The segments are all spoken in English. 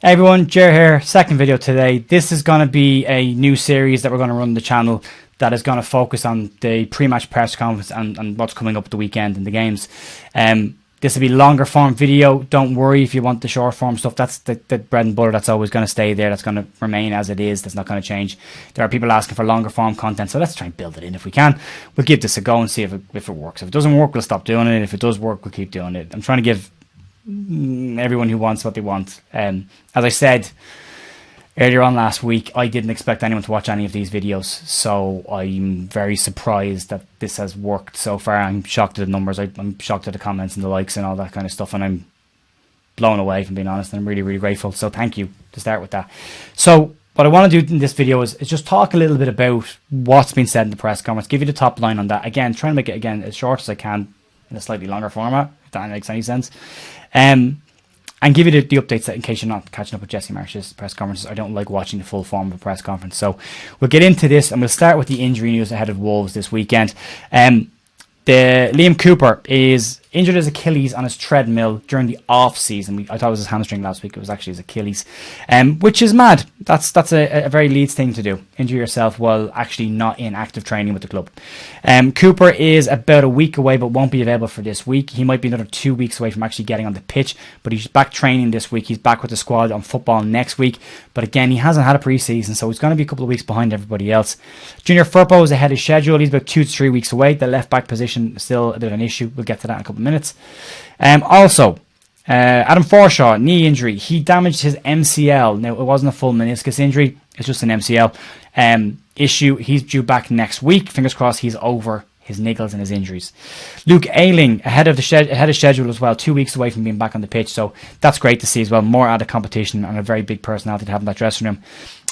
Hey everyone, Jer here, second video today. This is going to be a new series that we're going to run on the channel that is going to focus on the pre-match press conference and what's coming up the weekend in the games. This will be longer form video. Don't worry if you want the short form stuff. That's the bread and butter. That's always going to stay there. That's going to remain as it is. That's not going to change. There are people asking for longer form content, so let's try and build it in if we can. We'll give this a go and see if it works. If it doesn't work, we'll stop doing it. If it does work, we'll keep doing it. I'm trying to give everyone who wants what they want. As I said earlier on last week, I didn't expect anyone to watch any of these videos, so I'm very surprised that this has worked so far. I'm shocked at the numbers. I'm shocked at the comments and the likes and all that kind of stuff, and I'm blown away, if I'm being honest, and I'm really, really grateful. So thank you to start with that. So what I want to do in this video is just talk a little bit about what's been said in the press conference, give you the top line on that. Again, trying to make it again as short as I can in a slightly longer format, if that makes any sense. And give you the updates in case you're not catching up with Jesse Marsh's press conferences. I don't like watching the full form of a press conference. So we'll get into this, and we'll start with the injury news ahead of Wolves this weekend. Liam Cooper is injured his Achilles on his treadmill during the off season. I thought it was his hamstring last week. It was actually his Achilles, which is mad. That's a very Leeds thing to do. Injure yourself while actually not in active training with the club. Cooper is about a week away, but won't be available for this week. He might be another 2 weeks away from actually getting on the pitch, but he's back training this week. He's back with the squad on football next week. But again, he hasn't had a pre-season, so he's going to be a couple of weeks behind everybody else. Junior Firpo is ahead of schedule. He's about 2 to 3 weeks away. The left back position is still a bit of an issue. We'll get to that in a couple of minutes. Also, Adam Forshaw, knee injury. He damaged his MCL. Now, it wasn't a full meniscus injury. It's just an MCL issue. He's due back next week. Fingers crossed he's over his niggles and his injuries. Luke Ayling, ahead of schedule as well, 2 weeks away from being back on the pitch. So that's great to see as well. More added competition and a very big personality to have in that dressing room.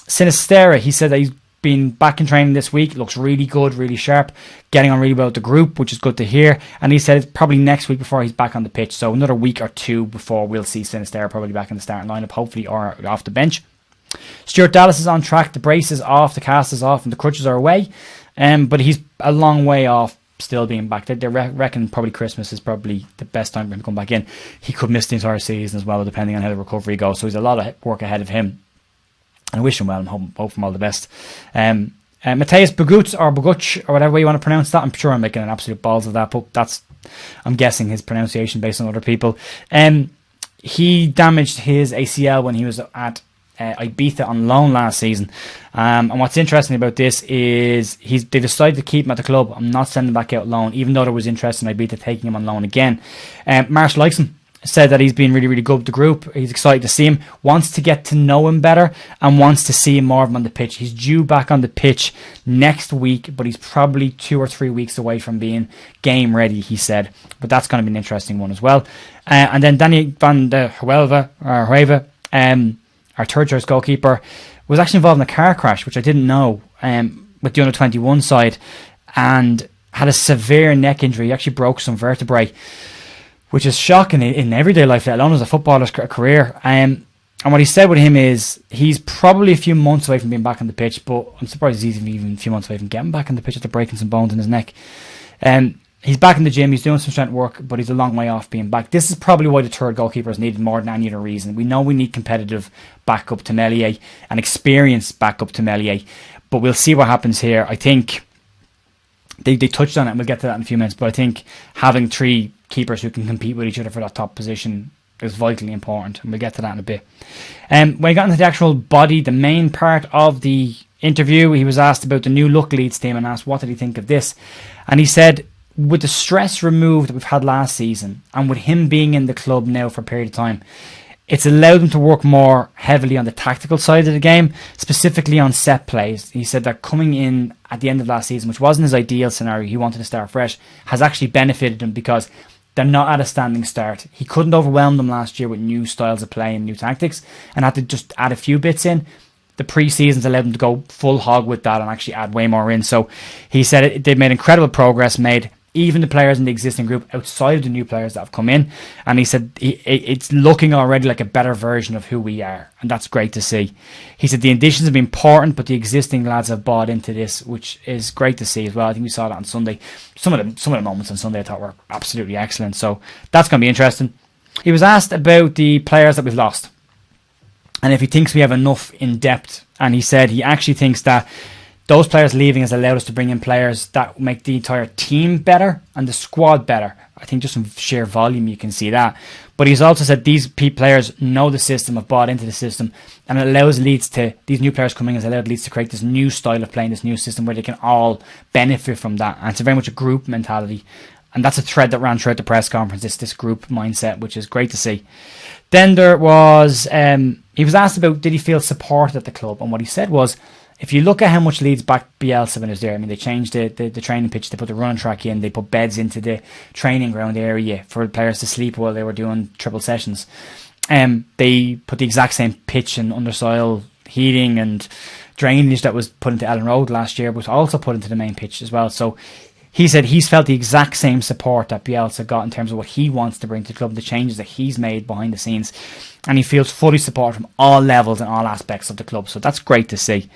Sinistera, he said that he's been back in training this week. Looks really good, really sharp, getting on really well with the group, which is good to hear. And he said it's probably next week before he's back on the pitch. So another week or two before we'll see Sinistera probably back in the starting lineup, hopefully, or off the bench. Stuart Dallas is on track. The brace is off, the cast is off, and the crutches are away. But he's a long way off still being back. They reckon probably Christmas is probably the best time for him to come back in. He could miss the entire season as well, depending on how the recovery goes. So he's a lot of work ahead of him. And I wish him well and hope him all the best. Matthias Boguc or whatever way you want to pronounce that. I'm sure I'm making an absolute balls of that, but that's, I'm guessing, his pronunciation based on other people. He damaged his ACL when he was at Ibiza on loan last season. And what's interesting about this is they decided to keep him at the club. I'm not sending him back out loan, even though there was interest in Ibiza taking him on loan again. Marsh likes him. Said that he's been really, really good with the group. He's excited to see him, wants to get to know him better, and wants to see him more of him on the pitch. He's due back on the pitch next week, but he's probably 2 or 3 weeks away from being game ready, he said. But that's going to be an interesting one as well. And then Danny van de Huelva, our third choice goalkeeper, was actually involved in a car crash, which I didn't know, with the under-21 side, and had a severe neck injury. He actually broke some vertebrae, which is shocking in everyday life, let alone as a footballer's career. And what he said with him is he's probably a few months away from being back on the pitch, but I'm surprised he's even a few months away from getting back on the pitch after breaking some bones in his neck. He's back in the gym, he's doing some strength work, but he's a long way off being back. This is probably why the third goalkeeper is needed more than any other reason. We know we need competitive backup to Meslier and experienced backup to Meslier, but we'll see what happens here. I think they touched on it, and we'll get to that in a few minutes, but I think having 3 keepers who can compete with each other for that top position is vitally important, and we'll get to that in a bit. When he got into the actual body, the main part of the interview, he was asked about the new look Leeds team and asked what did he think of this, and he said, with the stress removed that we've had last season, and with him being in the club now for a period of time, it's allowed him to work more heavily on the tactical side of the game, specifically on set plays. He said that coming in at the end of last season, which wasn't his ideal scenario, he wanted to start fresh, has actually benefited him because they're not at a standing start. He couldn't overwhelm them last year with new styles of play and new tactics, and had to just add a few bits in. The pre-seasons allowed him to go full hog with that and actually add way more in. So he said they've made incredible progress, made even the players in the existing group outside of the new players that have come in. And he said it's looking already like a better version of who we are. And that's great to see. He said the additions have been important, but the existing lads have bought into this, which is great to see as well. I think we saw that on Sunday. Some of the moments on Sunday I thought were absolutely excellent. So that's going to be interesting. He was asked about the players that we've lost. and if he thinks we have enough in depth. And he said he actually thinks that those players leaving has allowed us to bring in players that make the entire team better and the squad better. I think just from sheer volume you can see that. But he's also said these players know the system, have bought into the system, and it allows Leeds to, these new players coming in has allowed Leeds to create this new style of playing, this new system where they can all benefit from that. And it's very much a group mentality. And that's a thread that ran throughout the press conference, this group mindset, which is great to see. Then there was, he was asked about did he feel support at the club, and what he said was, if you look at how much Leeds backed Bielsa when he was there, I mean, they changed the training pitch, they put the running track in, they put beds into the training ground area for players to sleep while they were doing triple sessions. They put the exact same pitch and undersoil heating and drainage that was put into Ellen Road last year, was also put into the main pitch as well. So he said he's felt the exact same support that Bielsa got in terms of what he wants to bring to the club, the changes that he's made behind the scenes. And he feels fully supported from all levels and all aspects of the club. So that's great to see.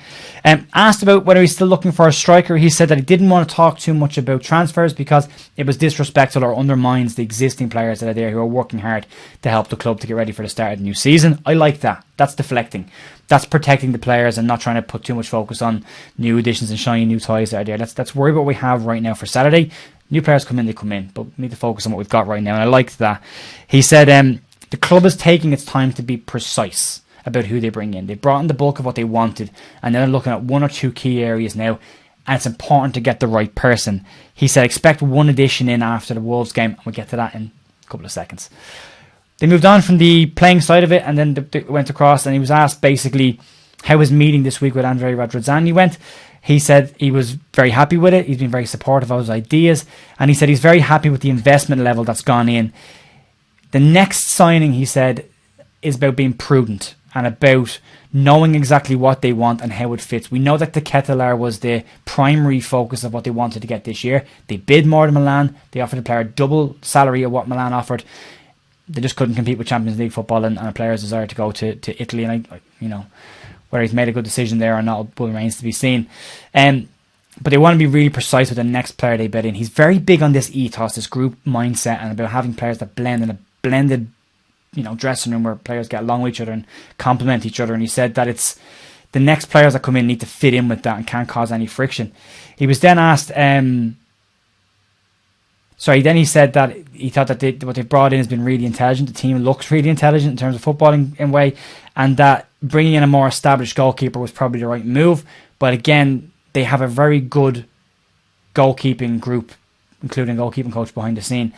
Asked about whether he's still looking for a striker, he said that he didn't want to talk too much about transfers because it was disrespectful or undermines the existing players that are there who are working hard to help the club to get ready for the start of the new season. I like that. That's deflecting. That's protecting the players and not trying to put too much focus on new additions and shiny new toys that are there. Let's worry about what we have right now for Saturday. New players come in, they come in. But we need to focus on what we've got right now. And I liked that. He said the club is taking its time to be precise about who they bring in. They brought in the bulk of what they wanted, and they're looking at one or two key areas now, and it's important to get the right person. He said expect one addition in after the Wolves game, and we'll get to that in a couple of seconds. They moved on from the playing side of it, and then they went across, and he was asked basically how his meeting this week with Andrei Radrizzani went. He said he was very happy with it. He's been very supportive of his ideas, and he said he's very happy with the investment level that's gone in. The next signing, he said, is about being prudent and about knowing exactly what they want and how it fits. We know that the Ketelar was the primary focus of what they wanted to get this year. They bid more than Milan. They offered the player double salary of what Milan offered. They just couldn't compete with Champions League football and a player's desire to go to Italy. And whether he's made a good decision there or not remains to be seen. But they want to be really precise with the next player they bid in. He's very big on this ethos, this group mindset, and about having players that blend in a blended, dressing room where players get along with each other and complement each other. And he said that it's the next players that come in need to fit in with that and can't cause any friction. He was then asked, then he said that he thought that what they've brought in has been really intelligent. The team looks really intelligent in terms of footballing in way, and that bringing in a more established goalkeeper was probably the right move. But again, they have a very good goalkeeping group, including a goalkeeping coach behind the scene.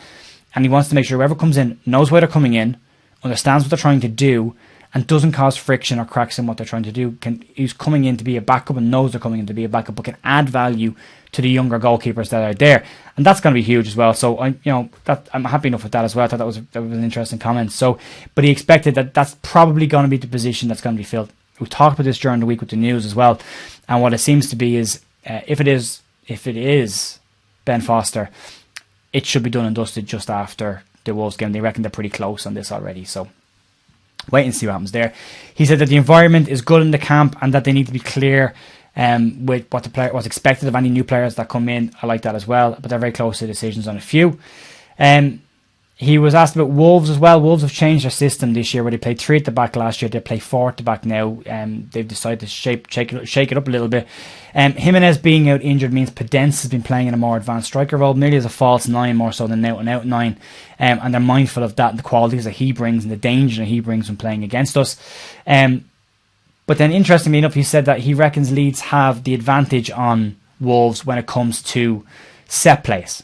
And he wants to make sure whoever comes in knows why they're coming in, understands what they're trying to do, and doesn't cause friction or cracks in what they're trying to do. He's coming in to be a backup and knows they're coming in to be a backup, but can add value to the younger goalkeepers that are there. And that's going to be huge as well. So I'm happy enough with that as well. I thought that was an interesting comment. So, but he expected that that's probably going to be the position that's going to be filled. We talked about this during the week with the news as well. And what it seems to be is, if it is Ben Foster, it should be done and dusted just after the Wolves game. They reckon they're pretty close on this already. So wait and see what happens there. He said that the environment is good in the camp and that they need to be clear with what's expected of any new players that come in. I like that as well. But they're very close to decisions on a few. He was asked about Wolves as well. Wolves have changed their system this year where they played 3 at the back last year. They play 4 at the back now. They've decided to shake it up a little bit. Jimenez being out injured means Podence has been playing in a more advanced striker role, merely as a false 9 more so than an out 9. And they're mindful of that and the qualities that he brings and the danger that he brings when playing against us. But then interestingly enough, he said that he reckons Leeds have the advantage on Wolves when it comes to set plays,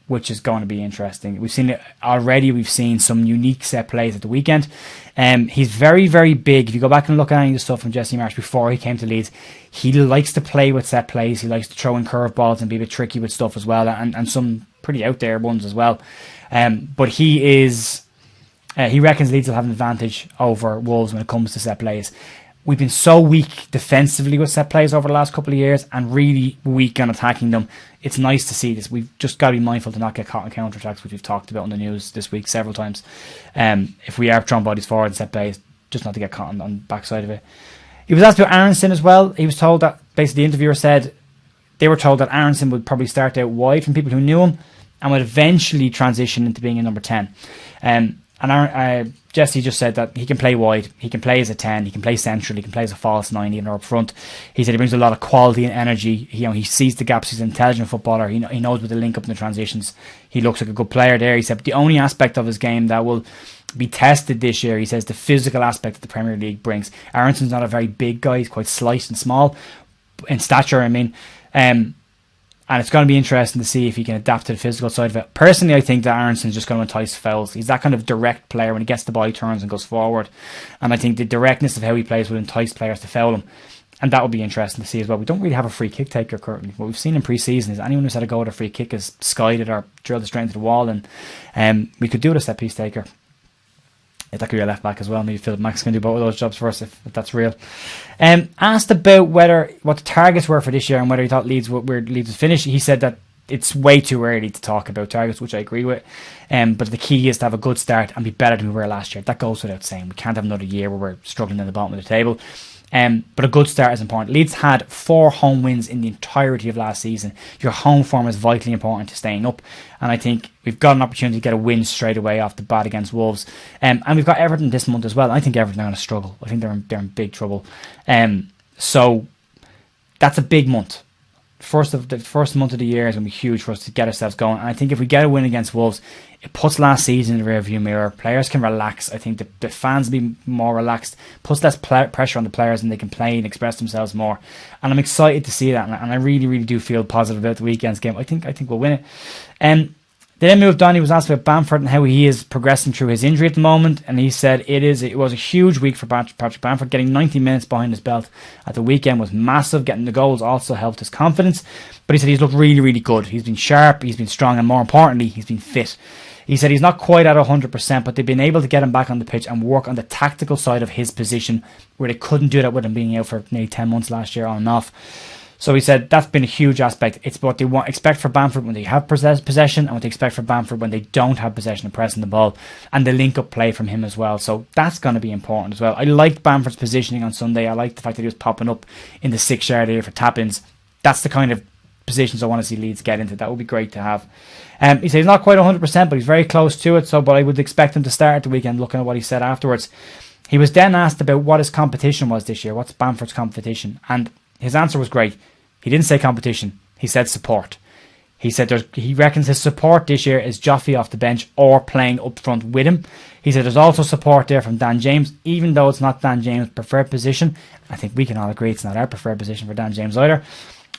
which is going to be interesting. We've seen it already. We've seen some unique set plays at the weekend. He's very, very big. If you go back and look at any of the stuff from Jesse Marsh before he came to Leeds, he likes to play with set plays. He likes to throw in curveballs and be a bit tricky with stuff as well, and some pretty out there ones as well. But he reckons Leeds will have an advantage over Wolves when it comes to set plays. We've been so weak defensively with set plays over the last couple of years and really weak on attacking them. It's nice to see this. We've just got to be mindful to not get caught in counter-attacks, which we've talked about on the news this week several times. If we are throwing bodies forward and set plays, just not to get caught on the backside of it. He was asked about Aaronson as well. He was told that, basically the interviewer said, they were told that Aaronson would probably start out wide from people who knew him and would eventually transition into being a number 10. And Jesse just said that he can play wide, he can play as a 10, he can play central, he can play as a false 9 even or up front. He said he brings a lot of quality and energy. He sees the gaps. He's an intelligent footballer. He knows with the link up in the transitions. He looks like a good player there. He said the only aspect of his game that will be tested this year, he says, the physical aspect that the Premier League brings. Aaronson's not a very big guy. He's quite slight and small in stature, I mean. And it's going to be interesting to see if he can adapt to the physical side of it. Personally, I think that Aaronson's just going to entice fouls. He's that kind of direct player. When he gets the ball, he turns and goes forward. And I think the directness of how he plays will entice players to foul him. And that will be interesting to see as well. We don't really have a free kick taker currently. What we've seen in pre-season is anyone who's had a go at a free kick has skied it or drilled it straight into the wall. And we could do it a set-piece taker. That could be a left back as well. Maybe Philip Max can do both of those jobs for us if that's real. Asked about what the targets were for this year and whether he thought Leeds would finish, he said that it's way too early to talk about targets, which I agree with. But the key is to have a good start and be better than we were last year. That goes without saying. We can't have another year where we're struggling in the bottom of the table. But a good start is important. Leeds had 4 home wins in the entirety of last season. Your home form is vitally important to staying up, and I think we've got an opportunity to get a win straight away off the bat against Wolves. And we've got Everton this month as well. I think Everton are going to struggle. I think they're in big trouble. So that's a big month. The first month of the year is going to be huge for us to get ourselves going. And I think if we get a win against Wolves, it puts last season in the rearview mirror. Players can relax. I think the fans will be more relaxed. Puts less pressure on the players, and they can play and express themselves more. And I'm excited to see that. And I really, really do feel positive about the weekend's game. I think we'll win it. They then moved on. He was asked about Bamford and how he is progressing through his injury at the moment, and he said it was a huge week for Patrick Bamford. Getting 90 minutes behind his belt at the weekend was massive. Getting the goals also helped his confidence, but he said he's looked really, really good. He's been sharp, he's been strong, and more importantly, he's been fit. He said he's not quite at 100%, but they've been able to get him back on the pitch and work on the tactical side of his position, where they couldn't do that with him being out for nearly 10 months last year on and off. So he said that's been a huge aspect. It's what they expect for Bamford when they have possession, and what they expect for Bamford when they don't have possession and pressing the ball, and the link-up play from him as well. So that's going to be important as well. I liked Bamford's positioning on Sunday. I liked the fact that he was popping up in the 6-yard area for tap-ins. That's the kind of positions I want to see Leeds get into. That would be great to have. He said he's not quite 100%, but he's very close to it. But I would expect him to start at the weekend, looking at what he said afterwards. He was then asked about what his competition was this year. What's Bamford's competition? And his answer was great. He didn't say competition. He said support. He said he reckons his support this year is Joffrey off the bench or playing up front with him. He said there's also support there from Dan James, even though it's not Dan James' preferred position. I think we can all agree it's not our preferred position for Dan James either.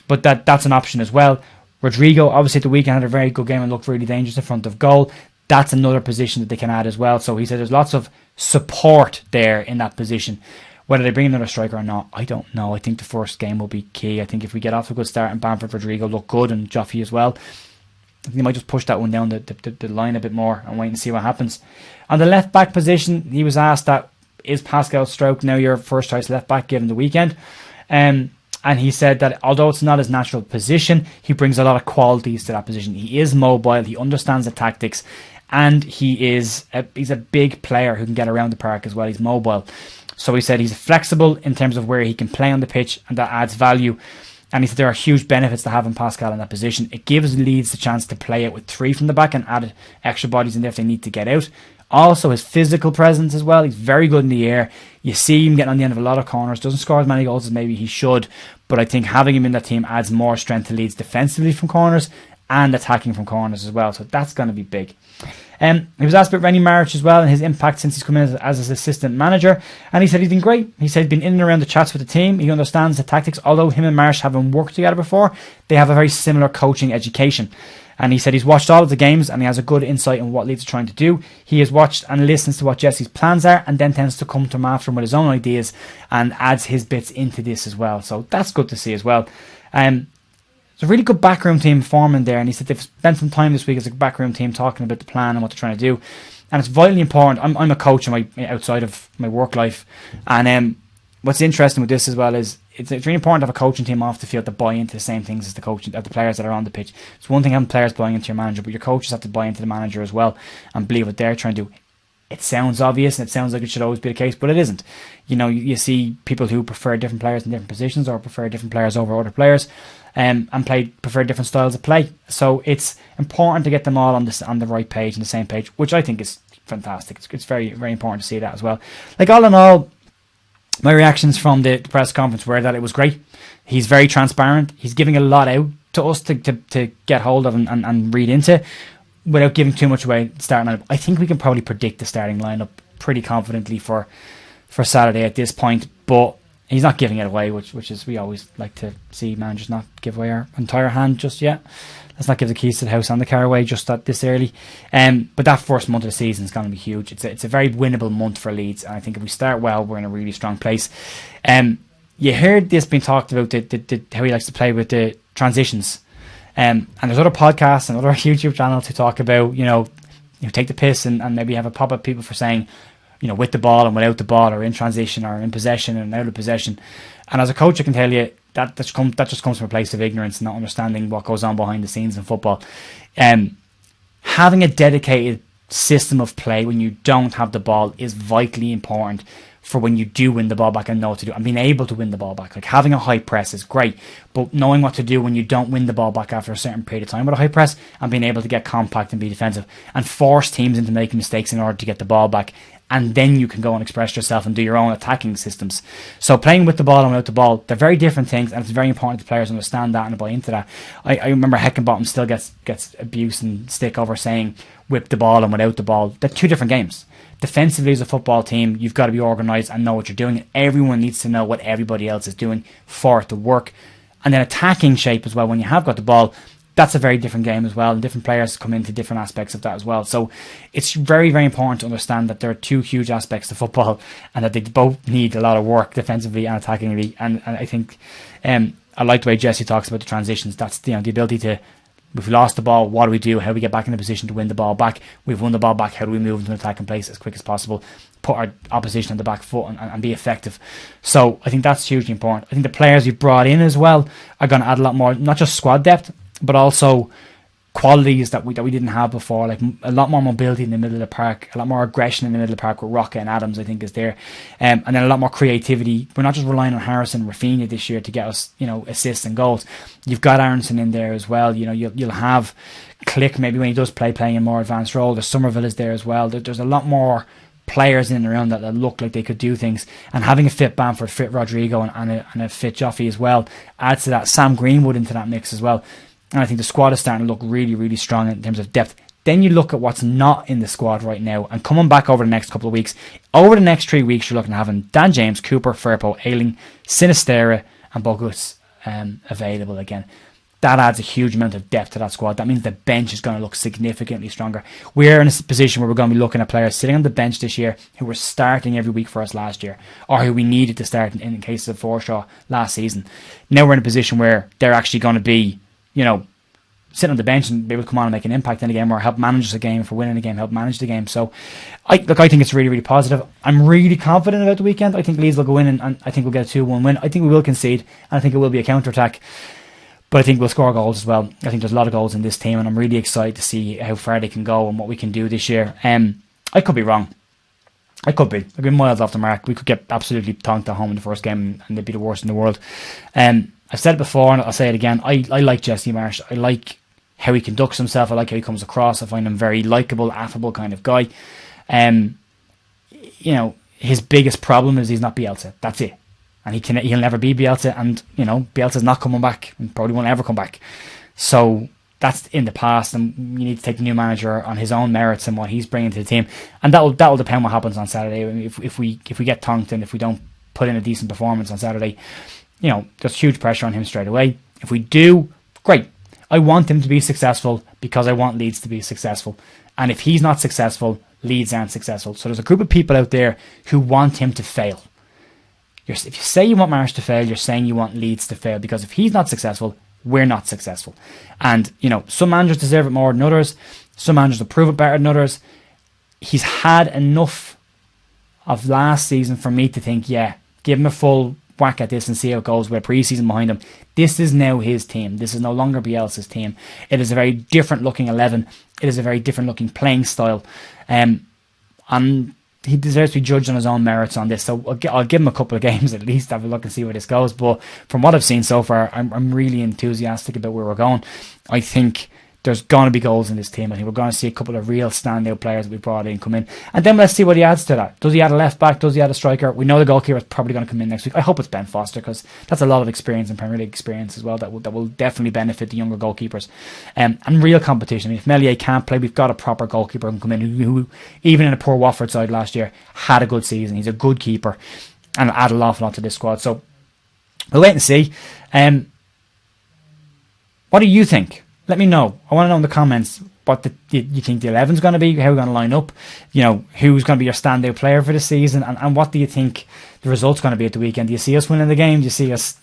But that's an option as well. Rodrigo, obviously at the weekend, had a very good game and looked really dangerous in front of goal. That's another position that they can add as well. So he said there's lots of support there in that position. Whether they bring another striker or not, I don't know. I think the first game will be key. I think if we get off to a good start and Bamford, Rodrigo look good, and Joffrey as well, I think they might just push that one down the line a bit more and wait and see what happens. On the left back position, he was asked that, is Pascal Struijk now your first choice left back given the weekend? And he said that although it's not his natural position, he brings a lot of qualities to that position. He is mobile, he understands the tactics, and he's a big player who can get around the park as well. He's mobile. So he said he's flexible in terms of where he can play on the pitch, and that adds value. And he said there are huge benefits to having Pascal in that position. It gives Leeds the chance to play it with 3 from the back and add extra bodies in there if they need to get out. Also, his physical presence as well. He's very good in the air. You see him getting on the end of a lot of corners. Doesn't score as many goals as maybe he should, but I think having him in that team adds more strength to Leeds defensively from corners and attacking from corners as well. So that's going to be big. He was asked about Rennie Marich as well and his impact since he's come in as his assistant manager, and he said he's been great. He said he's been in and around the chats with the team. He understands the tactics. Although him and Marich haven't worked together before, they have a very similar coaching education. And he said he's watched all of the games and he has a good insight on what Leeds are trying to do. He has watched and listens to what Jesse's plans are, and then tends to come to him after him with his own ideas and adds his bits into this as well. So that's good to see as well. It's a really good backroom team forming there, and he said they've spent some time this week as a backroom team talking about the plan and what they're trying to do. And it's vitally important. I'm a coach outside of my work life, and what's interesting with this as well is it's really important to have a coaching team off the field to buy into the same things as the players that are on the pitch. It's one thing having players buying into your manager, but your coaches have to buy into the manager as well and believe what they're trying to do. it sounds obvious and it sounds like it should always be the case, but it isn't. You see people who prefer different players in different positions or prefer different players over other players, and prefer different styles of play. So it's important to get them all on the right page, on the same page, which I think is fantastic. It's very, very important to see that as well. Like, all in all, my reactions from the press conference were that it was great. He's very transparent. He's giving a lot out to us to get hold of and read into, without giving too much away. Starting lineup, I think we can probably predict the starting lineup pretty confidently for Saturday at this point, but he's not giving it away, which is, we always like to see managers not give away our entire hand just yet. Let's not give the keys to the house and the car away just this early. But that first month of the season is going to be huge. It's a very winnable month for Leeds, and I think if we start well, we're in a really strong place. You heard this being talked about, how he likes to play with the transitions. And there's other podcasts and other YouTube channels who talk about, you take the piss and maybe have a pop at people for saying, with the ball and without the ball, or in transition or in possession and out of possession. And as a coach, I can tell you that just comes from a place of ignorance, not understanding what goes on behind the scenes in football. Having a dedicated system of play when you don't have the ball is vitally important for when you do win the ball back and know what to do, and being able to win the ball back. Like, having a high press is great, but knowing what to do when you don't win the ball back after a certain period of time with a high press, and being able to get compact and be defensive and force teams into making mistakes in order to get the ball back, and then you can go and express yourself and do your own attacking systems. So playing with the ball and without the ball, they're very different things, and it's very important that players understand that and buy into that. I remember Heckenbottom still gets abuse and stick over saying with the ball and without the ball. They're two different games. Defensively, as a football team, you've got to be organised and know what you're doing. Everyone needs to know what everybody else is doing for it to work. And then attacking shape as well, when you have got the ball, that's a very different game as well. And different players come into different aspects of that as well. So it's very, very important to understand that there are two huge aspects to football, and that they both need a lot of work defensively and attackingly. And I think I like the way Jesse talks about the transitions. That's the ability to, we've lost the ball, what do we do? How do we get back in the position to win the ball back? We've won the ball back, how do we move into an attacking place as quick as possible? Put our opposition on the back foot and be effective. So I think that's hugely important. I think the players you've brought in as well are going to add a lot more, not just squad depth, but also qualities that we didn't have before, like a lot more mobility in the middle of the park, a lot more aggression in the middle of the park with Roca and Adams, I think, is there, and then a lot more creativity. We're not just relying on Harrison and Rafinha this year to get us, assists and goals. You've got Aaronson in there as well. You'll have Click maybe when he does playing a more advanced role. The Somerville is there as well. There's a lot more players in and around that look like they could do things, and having a fit Bamford, fit Rodrigo, and a fit Joffrey as well adds to that. Sam Greenwood into that mix as well. And I think the squad is starting to look really, really strong in terms of depth. Then you look at what's not in the squad right now, and coming back over the next couple of weeks. Over the next 3 weeks, you're looking at having Dan James, Cooper, Firpo, Ayling, Sinistera, and Bogus available again. That adds a huge amount of depth to that squad. That means the bench is going to look significantly stronger. We're in a position where we're going to be looking at players sitting on the bench this year who were starting every week for us last year, or who we needed to start in the case of Forshaw last season. Now we're in a position where they're actually going to be, sitting on the bench and be able to come on and make an impact in a game, or help manage the game, for winning the game, help manage the game. So I think it's really, really positive. I'm really confident about the weekend. I think Leeds will go in and I think we'll get a 2-1 win. I think we will concede, and I think it will be a counter-attack, but I think we'll score goals as well. I think there's a lot of goals in this team, and I'm really excited to see how far they can go and what we can do this year. I could be wrong. I could be. I've been miles off the mark. We could get absolutely tonked at home in the first game and they'd be the worst in the world. I've said it before and I'll say it again. I like Jesse Marsh. I like how he conducts himself. I like how he comes across. I find him very likeable, affable kind of guy. His biggest problem is he's not Bielsa. That's it. And he'll never be Bielsa, and Bielsa's not coming back and probably won't ever come back. So that's in the past, and you need to take the new manager on his own merits and what he's bringing to the team, and that'll depend what happens on Saturday. I mean, if we get tonked and if we don't put in a decent performance on Saturday, there's huge pressure on him straight away. If we do, great. I want him to be successful because I want Leeds to be successful, and if he's not successful, Leeds aren't successful. So there's a group of people out there who want him to fail. If you say you want Marsh to fail, you're saying you want Leeds to fail, because if he's not successful, we're not successful. And, some managers deserve it more than others. Some managers will prove it better than others. He's had enough of last season for me to think, yeah, give him a full whack at this and see how it goes with a pre-season behind him. This is now his team. This is no longer Bielsa's team. It is a very different looking 11. It is a very different looking playing style. and he deserves to be judged on his own merits on this. So I'll give him a couple of games at least, have a look and see where this goes. But from what I've seen so far, I'm really enthusiastic about where we're going. I think there's going to be goals in this team. I think we're going to see a couple of real standout players that we brought in come in. And then let's see what he adds to that. Does he add a left back? Does he add a striker? We know the goalkeeper is probably going to come in next week. I hope it's Ben Foster, because that's a lot of experience and Premier League experience as well that will definitely benefit the younger goalkeepers. And real competition. I mean, if Meslier can't play, we've got a proper goalkeeper who can come in who even in a poor Watford side last year, had a good season. He's a good keeper and will add an awful lot to this squad. So we'll wait and see. What do you think? Let me know. I want to know in the comments what you think the 11's going to be, how we're going to line up, who's going to be your standout player for the season, and what do you think the result's going to be at the weekend? Do you see us winning the game? Do you see us,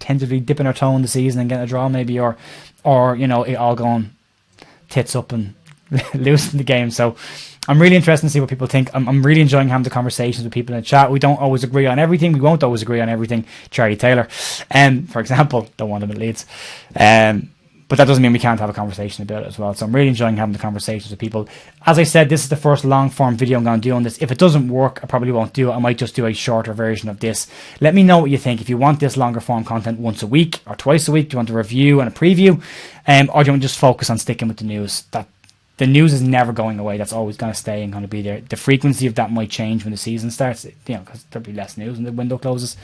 tentatively dipping our toe in the season and getting a draw maybe, or it all going tits up and losing the game? So I'm really interested to see what people think. I'm really enjoying having the conversations with people in the chat. We don't always agree on everything. We won't always agree on everything. Charlie Taylor, for example, don't want him at Leeds. But that doesn't mean we can't have a conversation about it as well. So I'm really enjoying having the conversations with people. As I said, this is the first long form video I'm going to do on this. If it doesn't work, I probably won't do it. I might just do a shorter version of this. Let me know what you think. If you want this longer form content once a week or twice a week, do you want a review and a preview? Or do you want to just focus on sticking with the news? The news is never going away. That's always going to stay and going to be there. The frequency of that might change when the season starts, because there'll be less news when the window closes.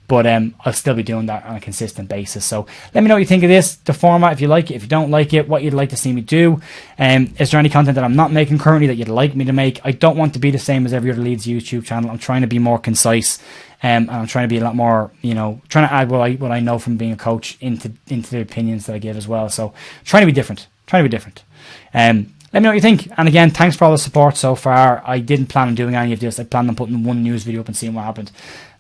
But I'll still be doing that on a consistent basis. So let me know what you think of this, the format, if you like it, if you don't like it, what you'd like to see me do. Is there any content that I'm not making currently that you'd like me to make? I don't want to be the same as every other Leeds YouTube channel. I'm trying to be more concise. And I'm trying to be a lot more, trying to add what I know from being a coach into the opinions that I give as well. So trying to be different. Let me know what you think. And again, thanks for all the support so far. I didn't plan on doing any of this. I planned on putting one news video up and seeing what happened.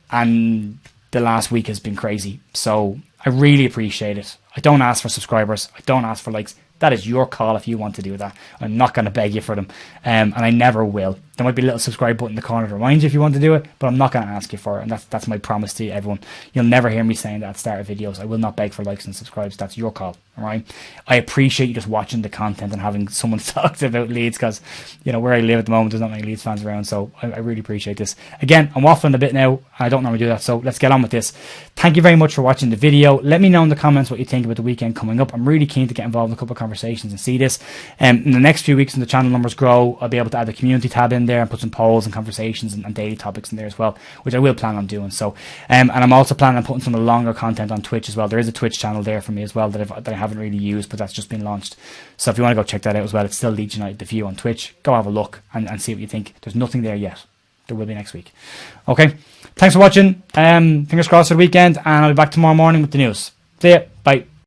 And the last week has been crazy. So I really appreciate it. I don't ask for subscribers. I don't ask for likes. That is your call if you want to do that. I'm not going to beg you for them. And I never will. There might be a little subscribe button in the corner to remind you if you want to do it, but I'm not going to ask you for it. And that's my promise to you, everyone. You'll never hear me saying that at the start of videos. I will not beg for likes and subscribes. That's your call. All right. I appreciate you just watching the content and having someone talk about Leeds, because where I live at the moment, there's not many Leeds fans around. So I really appreciate this. Again, I'm waffling a bit now. I don't normally do that. So let's get on with this. Thank you very much for watching the video. Let me know in the comments what you think about the weekend coming up. I'm really keen to get involved in a couple of conversations and see this. In the next few weeks, when the channel numbers grow, I'll be able to add the community tab in there and put some polls and conversations and daily topics in there as well, which I will plan on doing. So, and I'm also planning on putting some of the longer content on Twitch as well. There is a Twitch channel there for me as well that I haven't really used, but that's just been launched. So if you want to go check that out as well, it's still Leeds United The View on Twitch. Go have a look and see what you think. There's nothing there yet. There will be next week. Okay. Thanks for watching. Fingers crossed for the weekend, and I'll be back tomorrow morning with the news. See ya. Bye.